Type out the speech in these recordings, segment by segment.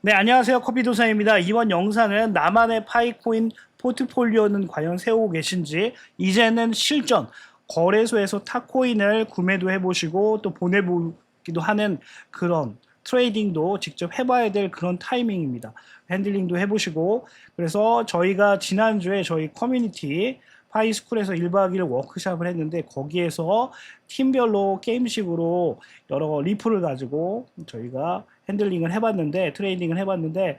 네, 안녕하세요. 커피도사입니다. 이번 영상은 나만의 파이코인 포트폴리오는 과연 세우고 계신지, 이제는 실전, 거래소에서 탑코인을 구매도 해보시고 또 보내보기도 하는 그런 트레이딩도 직접 해봐야 될 그런 타이밍입니다. 핸들링도 해보시고, 그래서 저희가 지난주에 저희 커뮤니티 파이스쿨에서 1박 2일 워크숍을 했는데, 거기에서 팀별로 게임식으로 여러 리플을 가지고 저희가 핸들링을 해봤는데, 트레이딩을 해봤는데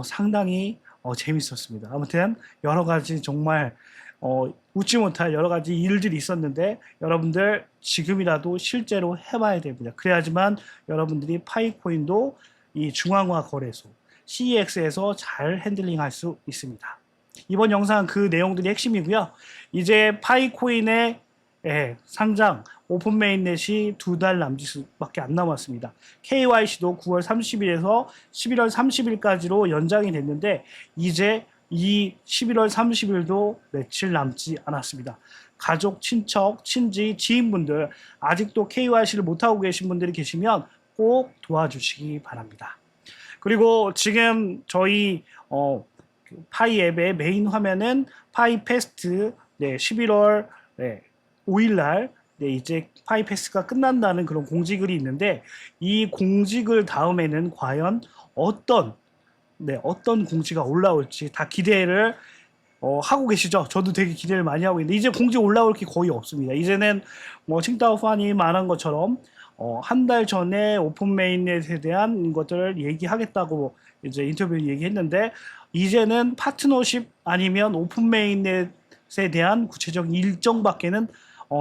상당히 재밌었습니다. 아무튼 여러 가지 정말 웃지 못할 여러 가지 일들이 있었는데, 여러분들 지금이라도 실제로 해봐야 됩니다. 그래야지만 여러분들이 파이코인도 이 중앙화 거래소 CEX에서 잘 핸들링할 수 있습니다. 이번 영상 그 내용들이 핵심이고요. 이제 파이코인의 상장 오픈 메인넷이 2달 남짓밖에 안 남았습니다. KYC도 9월 30일에서 11월 30일까지로 연장이 됐는데, 이제 이 11월 30일도 며칠 남지 않았습니다. 가족, 친척, 친지, 지인분들 아직도 KYC를 못하고 계신 분들이 계시면 꼭 도와주시기 바랍니다. 그리고 지금 저희 파이 앱의 메인 화면은 파이 패스트 11월 5일날 이제 파이 패스가 끝난다는 그런 공지글이 있는데, 이 공지글 다음에는 과연 어떤 공지가 올라올지 다 기대를 하고 계시죠? 저도 되게 기대를 많이 하고 있는데, 이제 공지 올라올 게 거의 없습니다. 이제는 뭐 칭따오 판이 말한 것처럼 한 달 전에 오픈 메인넷에 대한 것들을 얘기하겠다고 이제 인터뷰 얘기했는데, 이제는 파트너십 아니면 오픈 메인넷에 대한 구체적인 일정밖에는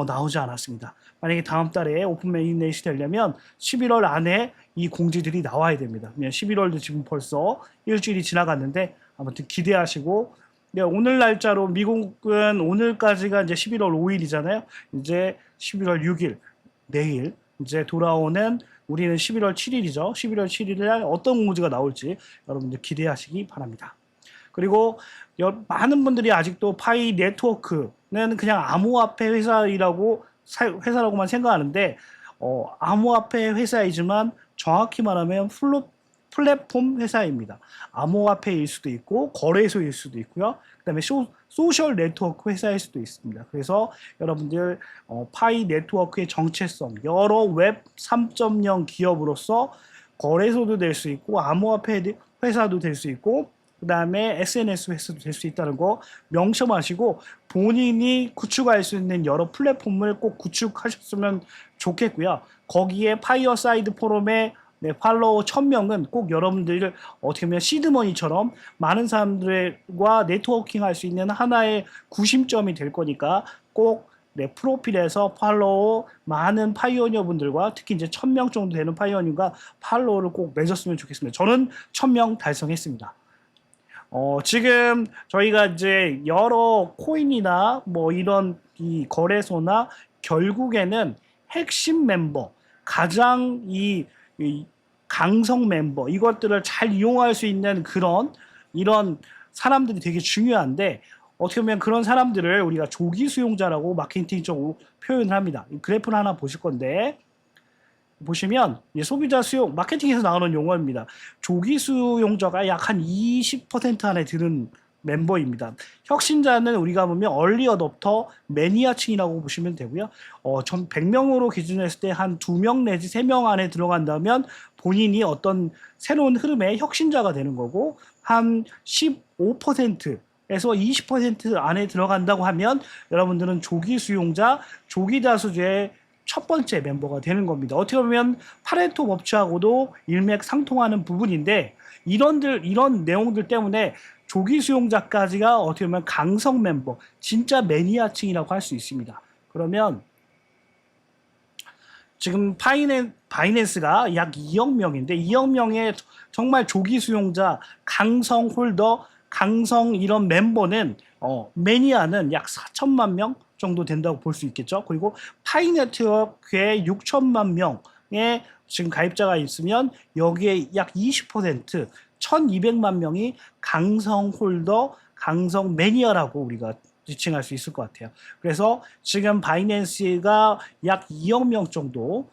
나오지 않았습니다. 만약에 다음 달에 오픈 메인넷이 되려면 11월 안에 이 공지들이 나와야 됩니다. 11월도 지금 벌써 일주일이 지나갔는데, 아무튼 기대하시고, 네, 오늘 날짜로 미국은 오늘까지가 이제 11월 5일이잖아요. 이제 11월 6일, 내일 이제 돌아오는, 우리는 11월 7일이죠. 11월 7일에 어떤 공지가 나올지 여러분들 기대하시기 바랍니다. 그리고 많은 분들이 아직도 파이 네트워크는 그냥 암호화폐 회사라고만 생각하는데, 암호화폐 회사이지만 정확히 말하면 플랫폼 회사입니다. 암호화폐일 수도 있고 거래소일 수도 있고요. 그다음에 소셜 네트워크 회사일 수도 있습니다. 그래서 여러분들 파이 네트워크의 정체성, 여러 웹 3.0 기업으로서 거래소도 될 수 있고 암호화폐 회사도 될 수 있고, 그 다음에 SNS 회사도 될 수 있다는 거 명심하시고, 본인이 구축할 수 있는 여러 플랫폼을 꼭 구축하셨으면 좋겠고요. 거기에 파이어사이드 포럼에 팔로워 1000명은 꼭 여러분들 어떻게 보면 시드머니처럼 많은 사람들과 네트워킹 할 수 있는 하나의 구심점이 될 거니까, 꼭 프로필에서 팔로워 많은 파이오니어 분들과, 특히 이제 1000명 정도 되는 파이오니어가 팔로워를 꼭 맺었으면 좋겠습니다. 저는 1000명 달성했습니다. 지금 저희가 이제 여러 코인이나 뭐 이런 이 거래소나, 결국에는 핵심 멤버, 가장 이 강성 멤버, 이것들을 잘 이용할 수 있는 이런 사람들이 되게 중요한데, 어떻게 보면 그런 사람들을 우리가 조기 수용자라고 마케팅적으로 표현을 합니다. 이 그래프를 하나 보실 건데, 보시면 소비자 수용, 마케팅에서 나오는 용어입니다. 조기 수용자가 약 한 20% 안에 드는 멤버입니다. 혁신자는 우리가 보면 얼리 어댑터, 매니아층이라고 보시면 되고요. 전 100명으로 기준했을 때 한 2명 내지 3명 안에 들어간다면 본인이 어떤 새로운 흐름의 혁신자가 되는 거고, 한 15%에서 20% 안에 들어간다고 하면 여러분들은 조기 수용자, 조기 다수주의 첫 번째 멤버가 되는 겁니다. 어떻게 보면 파레토 법칙하고도 일맥상통하는 부분인데, 이런 내용들 때문에 조기 수용자까지가 어떻게 보면 강성 멤버, 진짜 매니아층이라고 할 수 있습니다. 그러면 지금 바이낸스가 약 2억 명인데, 2억 명의 정말 조기 수용자, 강성 홀더, 강성 이런 멤버는 매니아는 약 4천만 명 정도 된다고 볼 수 있겠죠. 그리고 파이 네트워크에 6천만 명의 지금 가입자가 있으면, 여기에 약 20%, 1200만 명이 강성 홀더, 강성 매니아라고 우리가 지칭할 수 있을 것 같아요. 그래서 지금 바이낸스가 약 2억 명 정도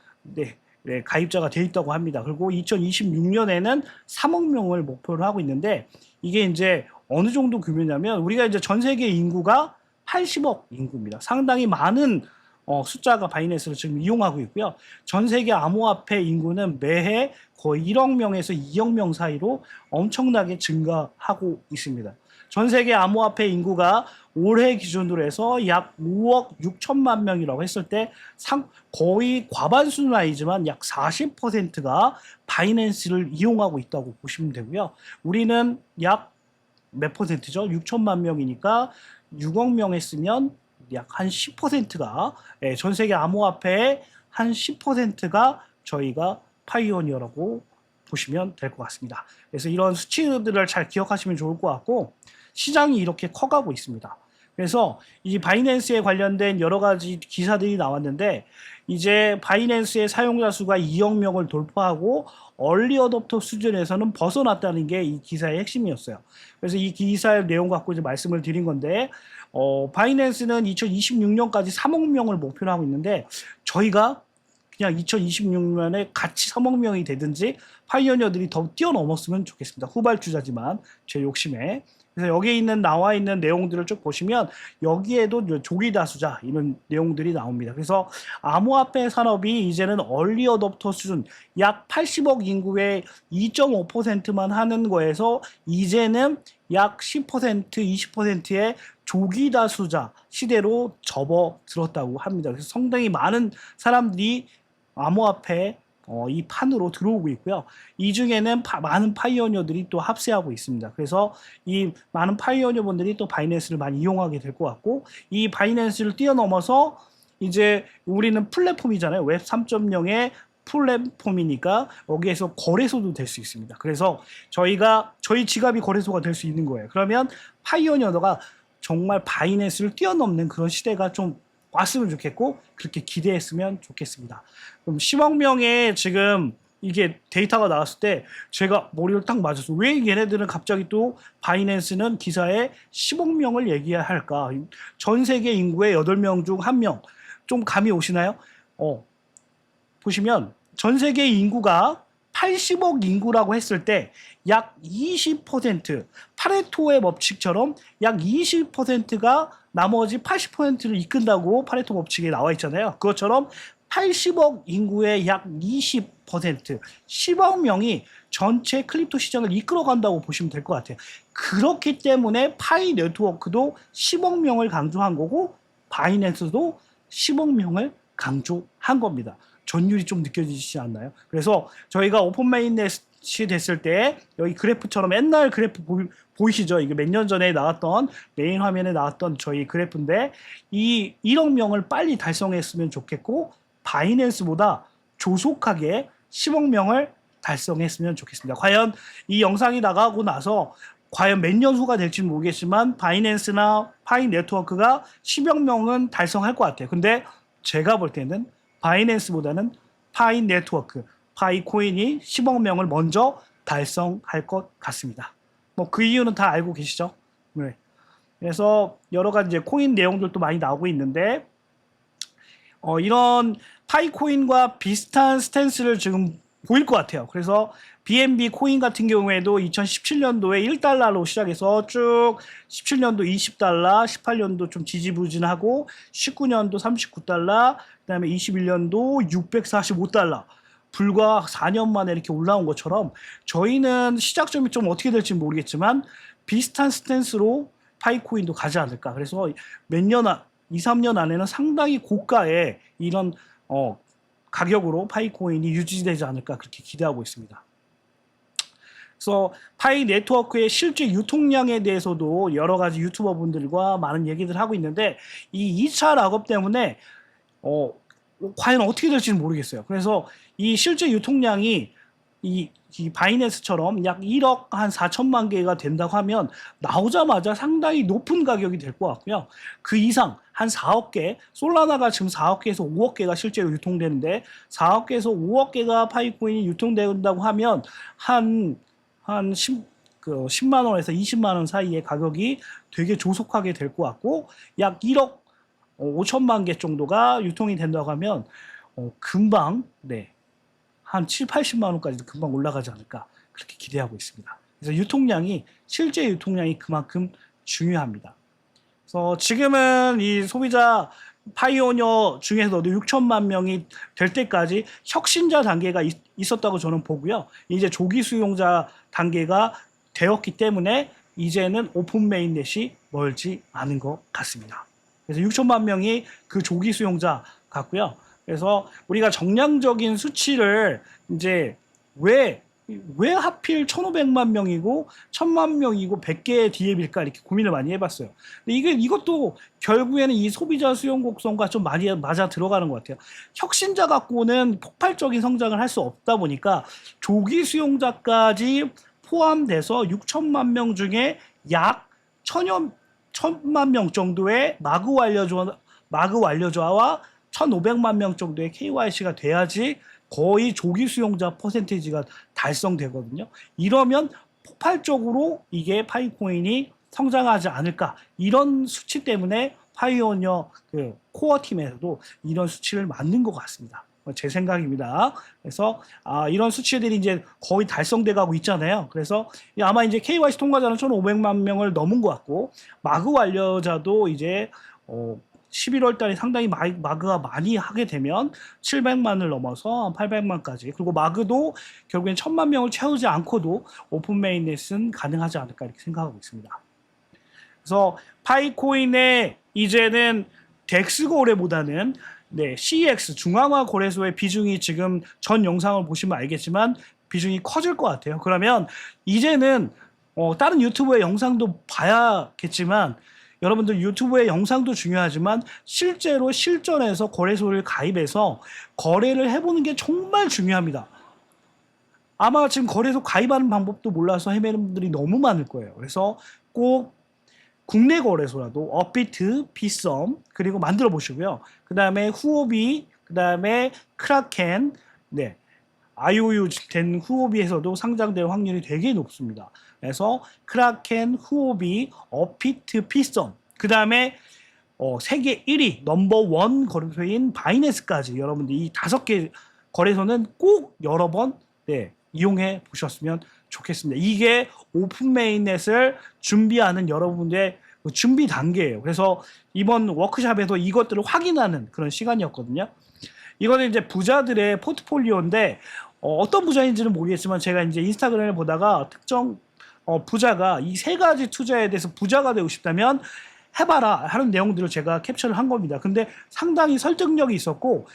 네, 가입자가 돼 있다고 합니다. 그리고 2026년에는 3억 명을 목표로 하고 있는데 이게 이제 어느 정도 규모냐면 우리가 이제 전 세계 인구가 80억 인구입니다. 상당히 많은 숫자가 바이낸스를 지금 이용하고 있고요. 전 세계 암호화폐 인구는 매해 거의 1억 명에서 2억 명 사이로 엄청나게 증가하고 있습니다. 전 세계 암호화폐 인구가 올해 기준으로 해서 약 5억 6천만 명이라고 했을 때 거의 과반수는 아니지만 약 40%가 바이낸스를 이용하고 있다고 보시면 되고요. 우리는 약 몇 퍼센트죠? 6천만 명이니까 6억 명 했으면 약 한 10%가 전 세계 암호화폐의 한 10%가 저희가 파이오니어라고 보시면 될 것 같습니다. 그래서 이런 수치들을 잘 기억하시면 좋을 것 같고 시장이 이렇게 커가고 있습니다. 그래서 이 바이낸스에 관련된 여러 가지 기사들이 나왔는데 이제 바이낸스의 사용자 수가 2억 명을 돌파하고 얼리 어댑터 수준에서는 벗어났다는 게 이 기사의 핵심이었어요. 그래서 이 기사의 내용 갖고 이제 말씀을 드린 건데 바이낸스는 2026년까지 3억 명을 목표로 하고 있는데 저희가 그냥 2026년에 같이 3억 명이 되든지 파이오니어들이 더 뛰어넘었으면 좋겠습니다. 후발주자지만 제 욕심에. 그래서 여기에 나와 있는 내용들을 쭉 보시면 여기에도 조기 다수자 이런 내용들이 나옵니다. 그래서 암호화폐 산업이 이제는 얼리 어댑터 수준 약 80억 인구의 2.5%만 하는 거에서 이제는 약 10%, 20%의 조기 다수자 시대로 접어들었다고 합니다. 그래서 상당히 많은 사람들이 암호화폐 이 판으로 들어오고 있고요. 이 중에는 많은 파이오니어들이 또 합세하고 있습니다. 그래서 이 많은 파이오니어분들이 또 바이낸스를 많이 이용하게 될 것 같고 이 바이낸스를 뛰어넘어서 이제 우리는 플랫폼이잖아요. 웹 3.0의 플랫폼이니까 여기에서 거래소도 될 수 있습니다. 그래서 저희 지갑이 거래소가 될 수 있는 거예요. 그러면 파이오니어가 정말 바이낸스를 뛰어넘는 그런 시대가 좀 왔으면 좋겠고 그렇게 기대했으면 좋겠습니다. 그럼 10억 명의 지금 이게 데이터가 나왔을 때 제가 머리를 딱 맞았어요. 왜 얘네들은 갑자기 또 바이낸스는 기사에 10억 명을 얘기할까? 전 세계 인구의 8명 중 1명. 좀 감이 오시나요? 보시면 전 세계 인구가 80억 인구라고 했을 때 약 20% 파레토의 법칙처럼 약 20%가 나머지 80%를 이끈다고 파레토 법칙에 나와 있잖아요. 그것처럼 80억 인구의 약 20%, 10억 명이 전체 크립토 시장을 이끌어간다고 보시면 될 것 같아요. 그렇기 때문에 파이 네트워크도 10억 명을 강조한 거고 바이낸스도 10억 명을 강조한 겁니다. 전율이 좀 느껴지지 않나요? 그래서 저희가 오픈 메인넷이 됐을 때 여기 그래프처럼 옛날 그래프 보이시죠? 이게 몇 년 전에 나왔던 메인 화면에 나왔던 저희 그래프인데 이 1억 명을 빨리 달성했으면 좋겠고 바이낸스보다 조속하게 10억 명을 달성했으면 좋겠습니다. 과연 이 영상이 나가고 나서 과연 몇 년 후가 될지는 모르겠지만 바이낸스나 파이 네트워크가 10억 명은 달성할 것 같아요. 근데 제가 볼 때는 바이낸스보다는 파이 네트워크, 파이 코인이 10억 명을 먼저 달성할 것 같습니다. 뭐 그 이유는 다 알고 계시죠? 네. 그래서 여러 가지 이제 코인 내용들도 많이 나오고 있는데 이런 파이 코인과 비슷한 스탠스를 지금 보일 것 같아요. 그래서 BNB 코인 같은 경우에도 2017년도에 1달러로 시작해서 쭉 17년도 20달러, 18년도 좀 지지부진하고 19년도 39달러, 그다음에 21년도 645달러. 불과 4년 만에 이렇게 올라온 것처럼 저희는 시작점이 좀 어떻게 될지 모르겠지만 비슷한 스탠스로 파이코인도 가지 않을까. 그래서 몇 년, 2, 3년 안에는 상당히 고가의 이런 가격으로 파이코인이 유지되지 않을까 그렇게 기대하고 있습니다. 그래서 파이 네트워크의 실제 유통량에 대해서도 여러 가지 유튜버 분들과 많은 얘기들 하고 있는데 이 2차 락업 때문에 과연 어떻게 될지는 모르겠어요. 그래서 이 실제 유통량이 이 바이낸스처럼 약 1억 한 4천만 개가 된다고 하면 나오자마자 상당히 높은 가격이 될 것 같고요. 그 이상 한 4억 개, 솔라나가 지금 4억 개에서 5억 개가 실제로 유통되는데 4억 개에서 5억 개가 파이코인이 유통된다고 하면 한 10만 원에서 20만 원 사이의 가격이 되게 조속하게 될 것 같고 약 1억 5천만 개 정도가 유통이 된다고 하면 금방 한 7, 80만 원까지도 금방 올라가지 않을까 그렇게 기대하고 있습니다. 그래서 유통량이 실제 유통량이 그만큼 중요합니다. 그래서 지금은 이 소비자 파이오니어 중에서도 6천만 명이 될 때까지 혁신자 단계가 있었다고 저는 보고요. 이제 조기 수용자 단계가 되었기 때문에 이제는 오픈 메인넷이 멀지 않은 것 같습니다. 그래서 6천만 명이 그 조기 수용자 같고요. 그래서 우리가 정량적인 수치를 이제 왜 하필 1,500만 명이고 1,000만 명이고 100개의 DAB일까 이렇게 고민을 많이 해봤어요. 근데 이것도 결국에는 이 소비자 수용 곡선과 좀 많이 맞아 들어가는 것 같아요. 혁신자 갖고는 폭발적인 성장을 할 수 없다 보니까 조기 수용자까지 포함돼서 6천만 명 중에 약 1,000만 명 정도의 마구 완료자와 1,500만 명 정도의 KYC가 돼야지 거의 조기 수용자 퍼센테이지가 달성되거든요. 이러면 폭발적으로 이게 파이코인이 성장하지 않을까. 이런 수치 때문에 파이오니어 그 코어 팀에서도 이런 수치를 만든 것 같습니다. 제 생각입니다. 그래서 이런 수치들이 이제 거의 달성돼 가고 있잖아요. 그래서 아마 이제 KYC 통과자는 1,500만 명을 넘은 것 같고 마구 완료자도 이제 11월 달에 상당히 마그가 많이 하게 되면 700만을 넘어서 800만까지 그리고 마그도 결국엔 1,000만 명을 채우지 않고도 오픈 메인넷은 가능하지 않을까 이렇게 생각하고 있습니다. 그래서 파이코인의 이제는 덱스 거래보다는 CEX 중앙화 거래소의 비중이 지금 전 영상을 보시면 알겠지만 비중이 커질 것 같아요. 그러면 이제는 다른 유튜브의 영상도 봐야겠지만 여러분들 유튜브의 영상도 중요하지만 실제로 실전에서 거래소를 가입해서 거래를 해보는 게 정말 중요합니다. 아마 지금 거래소 가입하는 방법도 몰라서 헤매는 분들이 너무 많을 거예요. 그래서 꼭 국내 거래소라도 업비트, 비썸 그리고 만들어 보시고요. 그 다음에 후오비, 그 다음에 크라켄, IOU 된 후오비에서도 상장될 확률이 되게 높습니다. 그래서 크라켄, 후오비, 업비트, 비썸 그 다음에 세계 1위 넘버1 거래소인 바이낸스까지 여러분들 이 5개 거래소는 꼭 여러 번 이용해 보셨으면 좋겠습니다. 이게 오픈 메인넷을 준비하는 여러분들의 준비 단계예요. 그래서 이번 워크숍에서 이것들을 확인하는 그런 시간이었거든요. 이거는 이제 부자들의 포트폴리오인데 어떤 부자인지는 모르겠지만 제가 이제 인스타그램을 보다가 특정 부자가 이 3가지 투자에 대해서 부자가 되고 싶다면 해봐라 하는 내용들을 제가 캡처를 한 겁니다. 근데 상당히 설득력이 있었고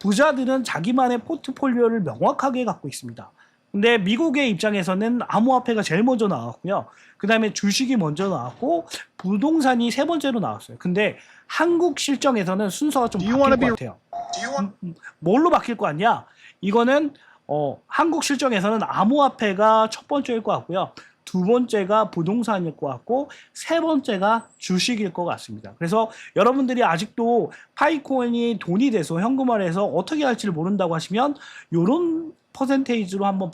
부자들은 자기만의 포트폴리오를 명확하게 갖고 있습니다. 근데 미국의 입장에서는 암호화폐가 제일 먼저 나왔고요. 그 다음에 주식이 먼저 나왔고 부동산이 3번째로 나왔어요. 근데 한국 실정에서는 순서가 좀 바뀔 것 같아요. 뭘로 바뀔 것 같냐? 이거는 한국 실정에서는 암호화폐가 첫 번째일 것 같고요. 2번째가 부동산일 것 같고 3번째가 주식일 것 같습니다. 그래서 여러분들이 아직도 파이코인이 돈이 돼서 현금화해서 어떻게 할지를 모른다고 하시면 이런 퍼센테이지로 한번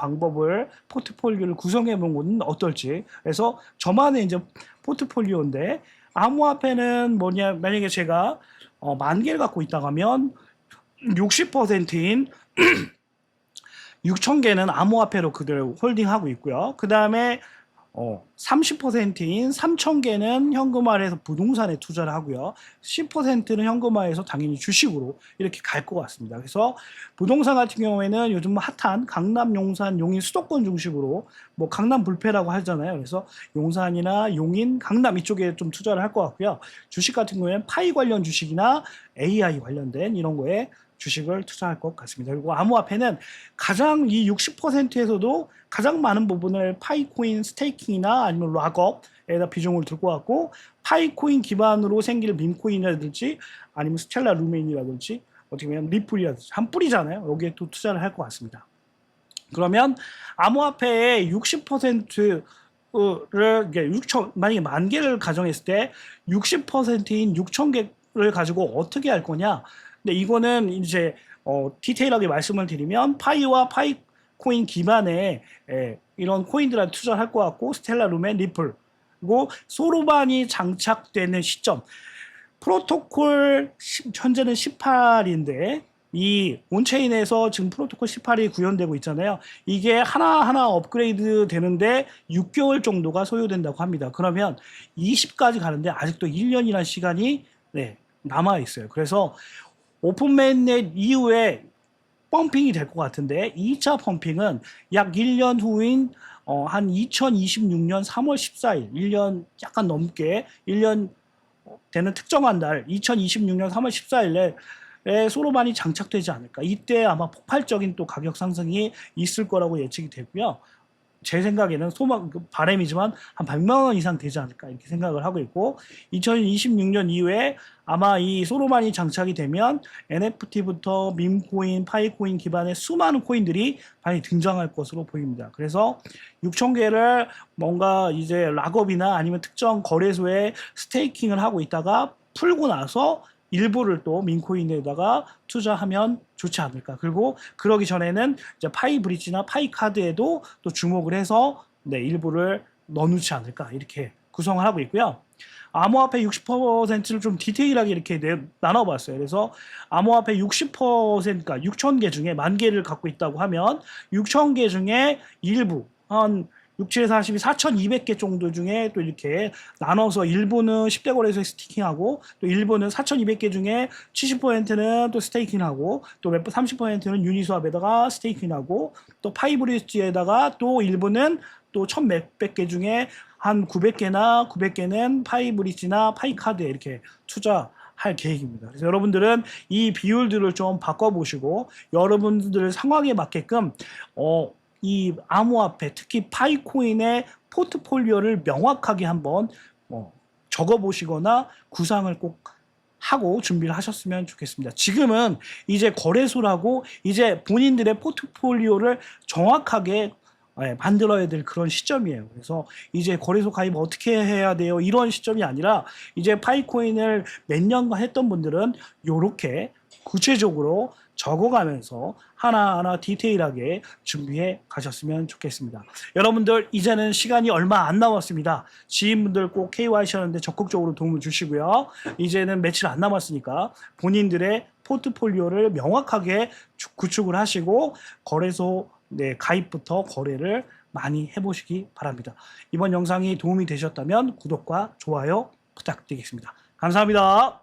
포트폴리오를 구성해 본 것은 어떨지. 그래서 저만의 이제 포트폴리오인데 암호화폐는 뭐냐, 만약에 제가 10,000개를 갖고 있다고 하면 60%인 6,000개는 암호화폐로 그대로 홀딩하고 있고요. 그 다음에 30%인 3,000개는 현금화해서 부동산에 투자를 하고요. 10%는 현금화해서 당연히 주식으로 이렇게 갈 것 같습니다. 그래서 부동산 같은 경우에는 요즘 핫한 강남, 용산, 용인 수도권 중심으로 뭐 강남 불패라고 하잖아요. 그래서 용산이나 용인, 강남 이쪽에 좀 투자를 할 것 같고요. 주식 같은 경우에는 파이 관련 주식이나 AI 관련된 이런 거에 주식을 투자할 것 같습니다. 그리고 암호화폐는 가장 이 60%에서도 가장 많은 부분을 파이코인 스테이킹이나 아니면 락업에다 비중을 둘 것 같고 파이코인 기반으로 생길 밈코인이라든지 아니면 스텔라 루멘이라든지 어떻게 보면 리플이라든지 한 뿌리잖아요. 여기에 또 투자를 할 것 같습니다. 그러면 암호화폐의 60%를 만약에 10,000개를 가정했을 때 60%인 6,000개를 가지고 어떻게 할 거냐? 근데 이거는 이제 디테일하게 말씀을 드리면 파이와 파이코인 기반의 이런 코인들한테 투자를 할 것 같고 스텔라 루멘, 리플 그리고 소로반이 장착되는 시점 프로토콜 현재는 18인데 이 온체인에서 지금 프로토콜 18이 구현되고 있잖아요. 이게 하나하나 업그레이드 되는데 6개월 정도가 소요된다고 합니다. 그러면 20까지 가는데 아직도 1년이라는 시간이 네, 남아 있어요. 그래서 오픈 mainnet 이후에 펌핑이 될 것 같은데 2차 펌핑은 약 1년 후인 한 2026년 3월 14일, 1년 약간 넘게 1년 되는 특정한 날 2026년 3월 14일에 소로반이 장착되지 않을까. 이때 아마 폭발적인 또 가격 상승이 있을 거라고 예측이 되고요. 제 생각에는 바람이지만 한 100만 원 이상 되지 않을까 이렇게 생각을 하고 있고 2026년 이후에 아마 이 소로만이 장착이 되면 NFT부터 밈코인, 파이코인 기반의 수많은 코인들이 많이 등장할 것으로 보입니다. 그래서 6,000개를 뭔가 이제 락업이나 아니면 특정 거래소에 스테이킹을 하고 있다가 풀고 나서 일부를 또 민코인에다가 투자하면 좋지 않을까. 그리고 그러기 전에는 이제 파이 브릿지나 파이 카드에도 또 주목을 해서 네, 일부를 넣어놓지 않을까 이렇게 구성을 하고 있고요. 암호화폐 60%를 좀 디테일하게 이렇게 나눠봤어요. 그래서 암호화폐 60%가 6,000개 중에 10,000개를 갖고 있다고 하면 6,000개 중에 일부 한 6, 7, 42, 4,200개 정도 중에 또 이렇게 나눠서 일부는 10대 거래소에 스테이킹하고 또 일부는 4,200개 중에 70%는 또 스테이킹하고 또 30%는 유니스왑에다가 스테이킹하고 또 파이브리지에다가 또 일부는 또 1,100몇 개 중에 한 900개나 900개는 파이브리지나 파이카드에 이렇게 투자할 계획입니다. 그래서 여러분들은 이 비율들을 좀 바꿔보시고 여러분들 상황에 맞게끔 이 암호화폐 특히 파이코인의 포트폴리오를 명확하게 한번 적어보시거나 구상을 꼭 하고 준비를 하셨으면 좋겠습니다. 지금은 이제 거래소라고 이제 본인들의 포트폴리오를 정확하게 만들어야 될 그런 시점이에요. 그래서 이제 거래소 가입 어떻게 해야 돼요? 이런 시점이 아니라 이제 파이코인을 몇 년간 했던 분들은 이렇게 구체적으로 적어가면서 하나하나 디테일하게 준비해 가셨으면 좋겠습니다. 여러분들 이제는 시간이 얼마 안 남았습니다. 지인분들 꼭 KYC 하는데 적극적으로 도움을 주시고요. 이제는 며칠 안 남았으니까 본인들의 포트폴리오를 명확하게 구축을 하시고 거래소 가입부터 거래를 많이 해보시기 바랍니다. 이번 영상이 도움이 되셨다면 구독과 좋아요 부탁드리겠습니다. 감사합니다.